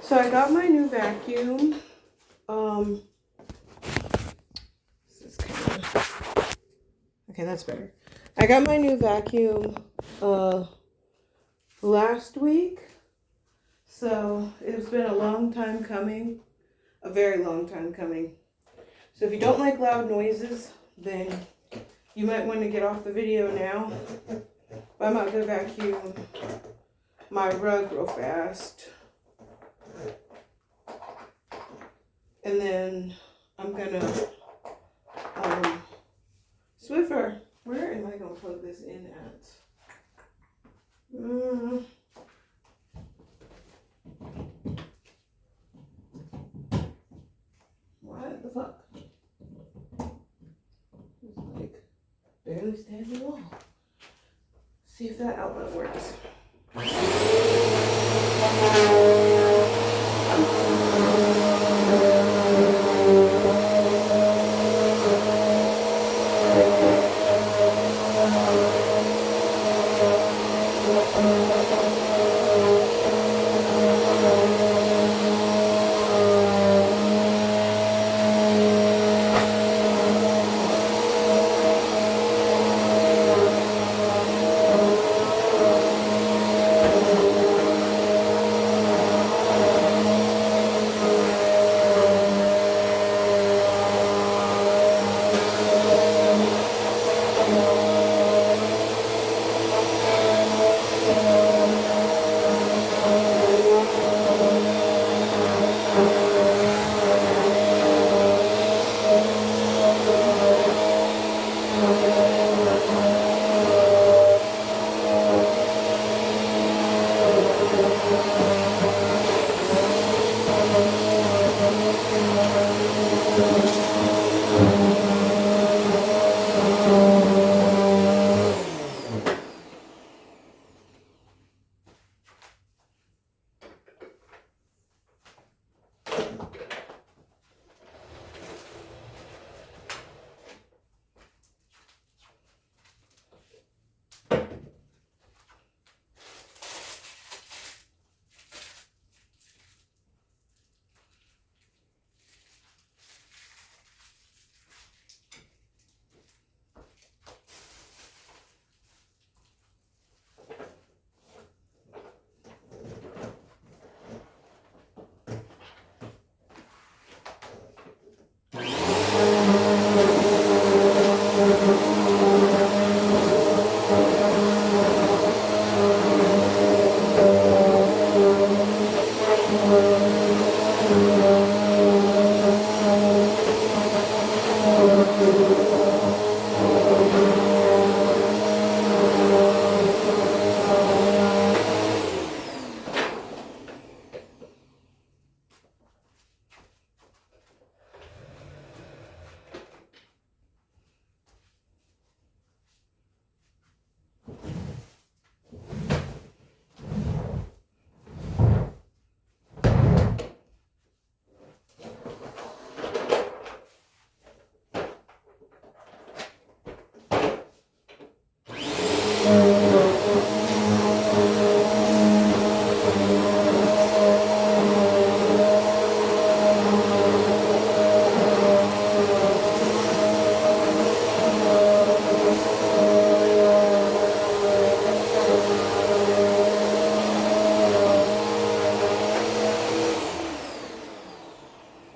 So I got my new vacuum. This is kind of, okay, that's better. I got my new vacuum last week. So it's been a long time coming, a very long time coming. So if you don't like loud noises, then you might want to get off the video now. But I'm about to vacuum my rug real fast. And then I'm gonna Swiffer. Where am I gonna plug this in at? What the fuck? It's like barely standing wall. See if that outlet works.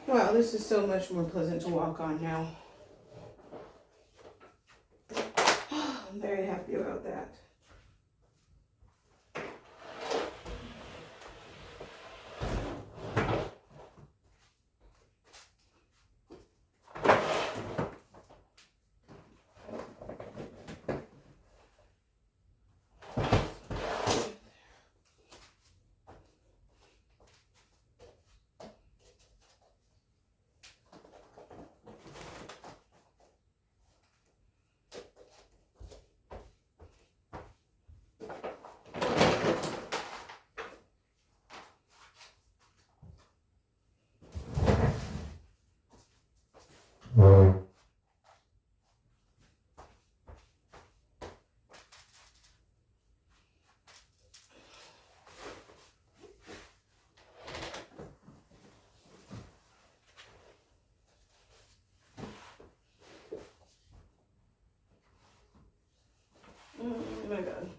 Wow, this is so much more pleasant to walk on now. I'm very happy about that. am I done?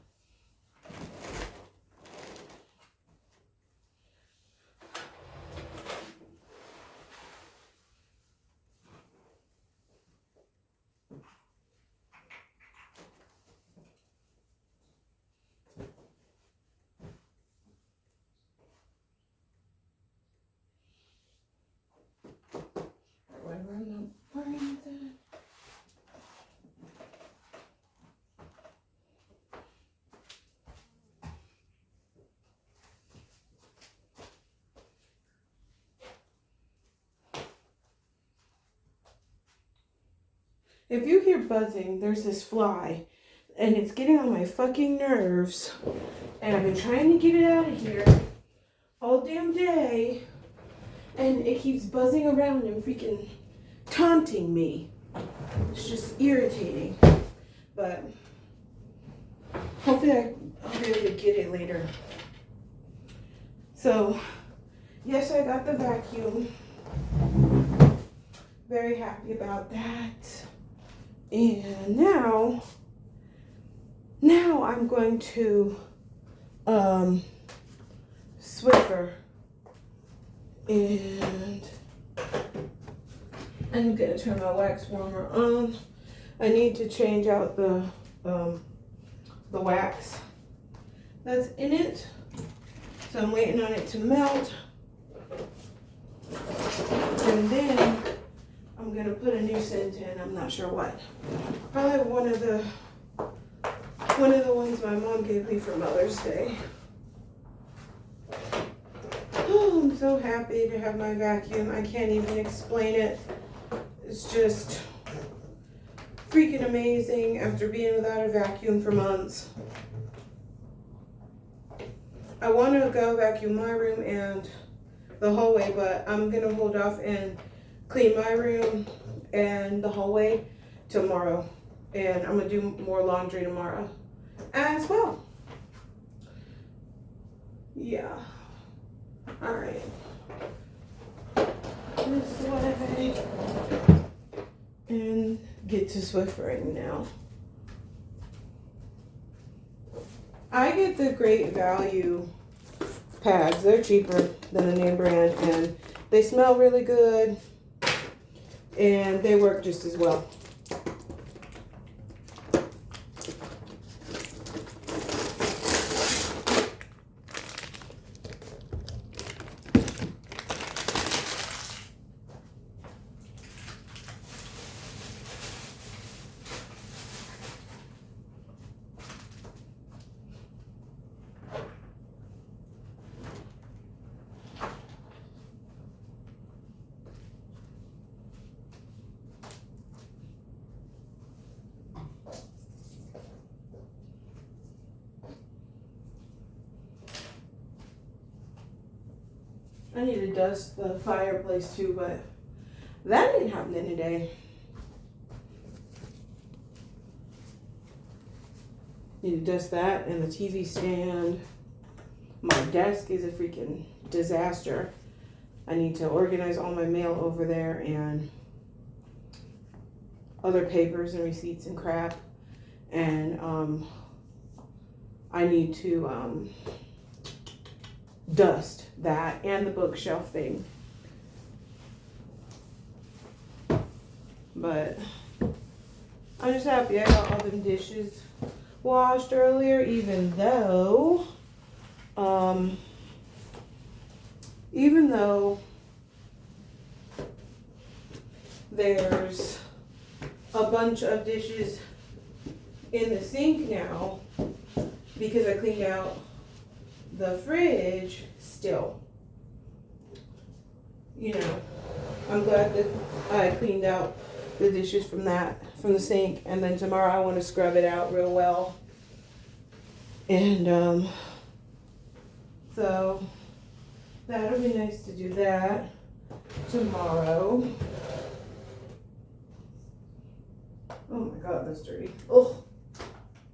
Whatever, I'm not worrying with that. If you hear buzzing, there's this fly, and it's getting on my fucking nerves, and I've been trying to get it out of here all damn day, and it keeps buzzing around and freaking taunting me. It's just irritating, but hopefully I'll be able to get it later. So, yes, I got the vacuum. Very happy about that. And now I'm going to Swiffer, and I'm gonna turn my wax warmer on. I need to change out the wax that's in it, so I'm waiting on it to melt, and then I'm gonna put a new scent in. I'm not sure what. Probably one of the ones my mom gave me for Mother's Day. Oh, I'm so happy to have my vacuum. I can't even explain it. It's just freaking amazing after being without a vacuum for months. I want to go vacuum my room and the hallway, but I'm gonna hold off and clean my room and the hallway tomorrow, and I'm gonna do more laundry tomorrow as well. Yeah. All right. This way, and get to Swiffering now. I get the Great Value pads. They're cheaper than a name brand, and they smell really good, and they work just as well. I need to dust the fireplace too, but that ain't happening today. Need to dust that and the TV stand. My desk is a freaking disaster. I need to organize all my mail over there and other papers and receipts and crap. And I need to dust that and the bookshelf thing. But I'm just happy I got all them dishes washed earlier, even though there's a bunch of dishes in the sink now because I cleaned out the fridge still. You know, I'm glad that I cleaned out the dishes from the sink, and then tomorrow I want to scrub it out real well. And so that'll be nice to do that tomorrow. Oh my God, that's dirty. Oh,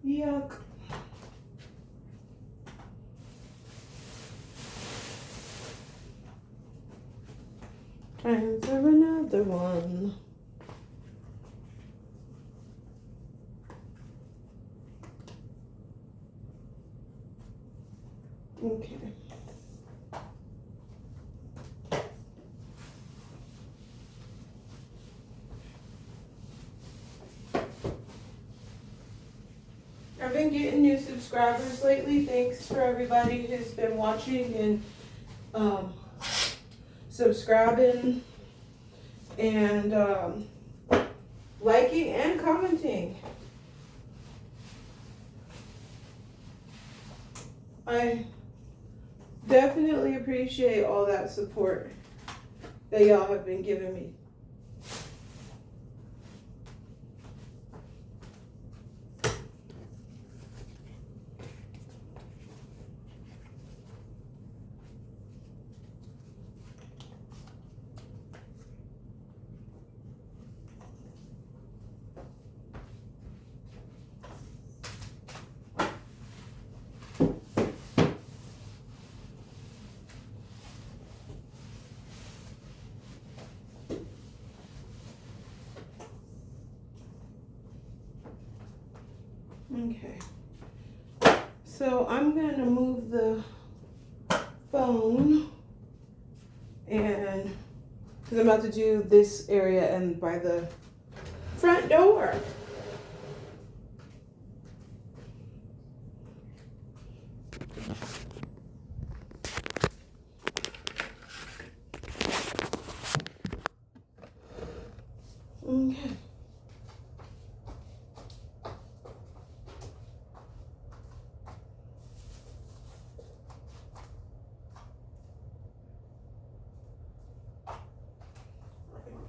yuck. Time for another one. Okay. I've been getting new subscribers lately. Thanks for everybody who's been watching and subscribing and liking and commenting. I definitely appreciate all that support that y'all have been giving me. Okay, so I'm gonna move the phone and because I'm about to do this area and by the front door. Okay.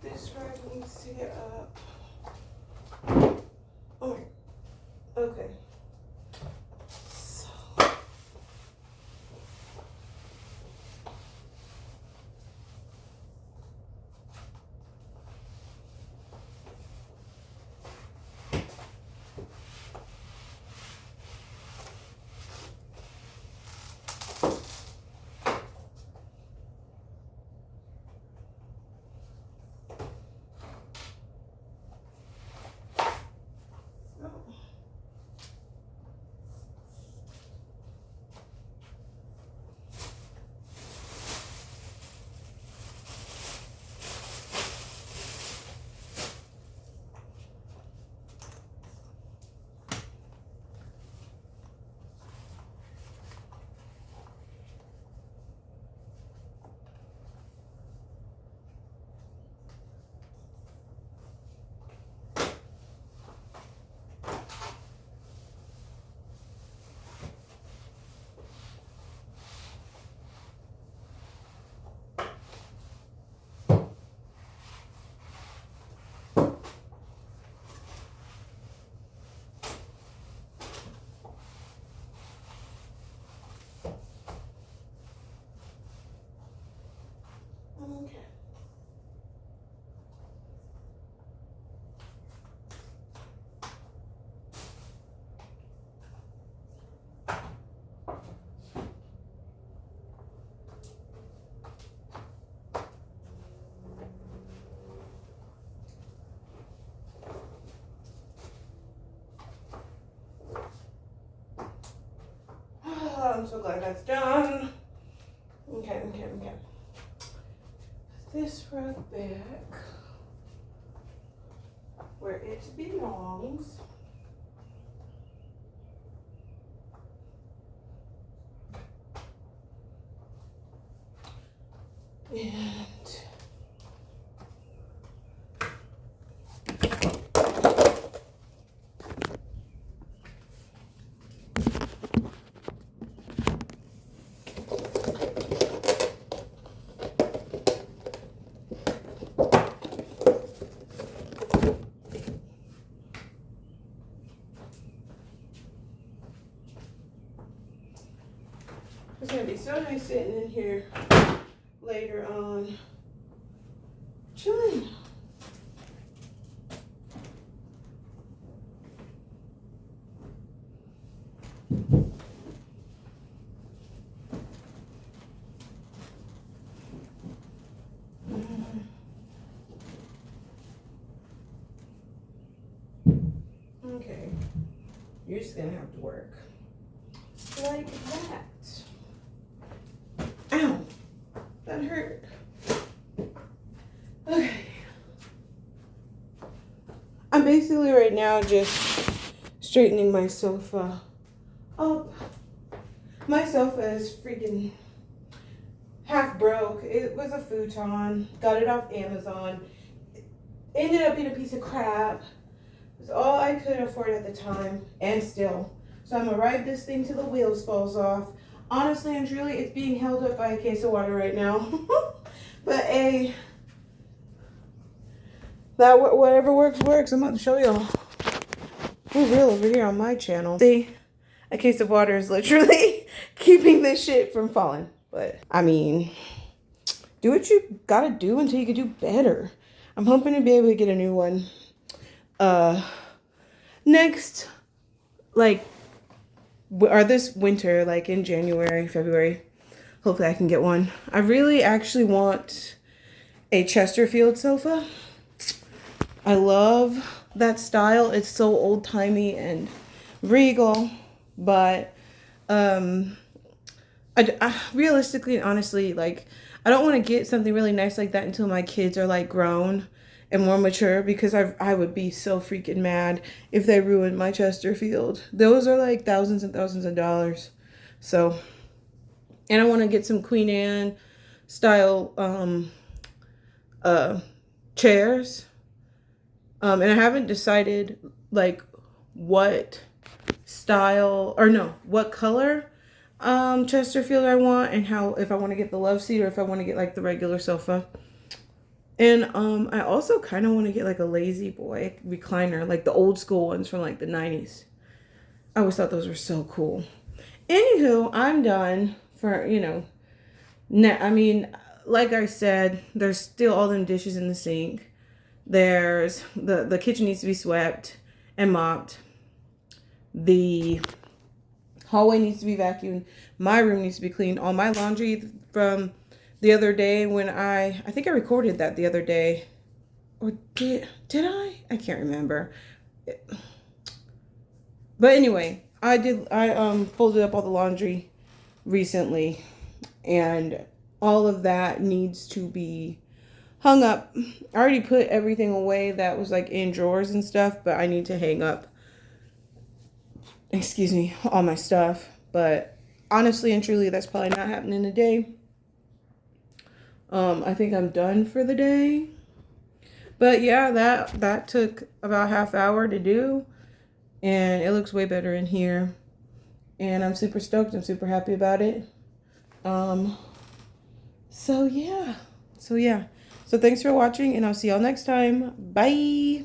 This rug needs to get up. Oh, okay. So. Okay. I'm so glad that's done. Okay. This rug back where it belongs. And it's gonna be so nice sitting in here later on, chilling. Okay, you're just gonna have to work like that. That hurt. Okay. I'm basically right now just straightening my sofa up. My sofa is freaking half broke. It was a futon. Got it off Amazon. Ended up being a piece of crap. It was all I could afford at the time, and still. So I'm gonna ride this thing till the wheels falls off. Honestly and truly, it's being held up by a case of water right now. But whatever works. I'm about to show y'all. We're real over here on my channel. See, a case of water is literally keeping this shit from falling. But I mean, do what you gotta do until you can do better. I'm hoping to be able to get a new one next, like, or this winter, like in January, February. Hopefully I can get one. I really actually want a Chesterfield sofa. I love that style. It's so old-timey and regal, but I realistically and honestly, like, I don't want to get something really nice like that until my kids are like grown and more mature, because I would be so freaking mad if they ruined my Chesterfield. Those are like thousands and thousands of dollars. So, and I want to get some Queen Anne style chairs. And I haven't decided like what style, or no, what color Chesterfield I want, and how, if I want to get the love seat or if I want to get like the regular sofa. And I also kind of want to get like a lazy boy recliner, like the old school ones from like the 90s. I always thought those were so cool. Anywho, I'm done for, you know, I mean, like I said, there's still all them dishes in the sink. There's the kitchen needs to be swept and mopped. The hallway needs to be vacuumed. My room needs to be cleaned. All my laundry from the other day, when I think I recorded that the other day, or did I? I can't remember. But anyway, I folded up all the laundry recently, and all of that needs to be hung up. I already put everything away that was like in drawers and stuff, but I need to hang up, excuse me, all my stuff. But honestly and truly, that's probably not happening today. I think I'm done for the day. But yeah, that took about half hour to do, and it looks way better in here, and I'm super stoked. I'm super happy about it. So yeah. So thanks for watching, and I'll see y'all next time. Bye.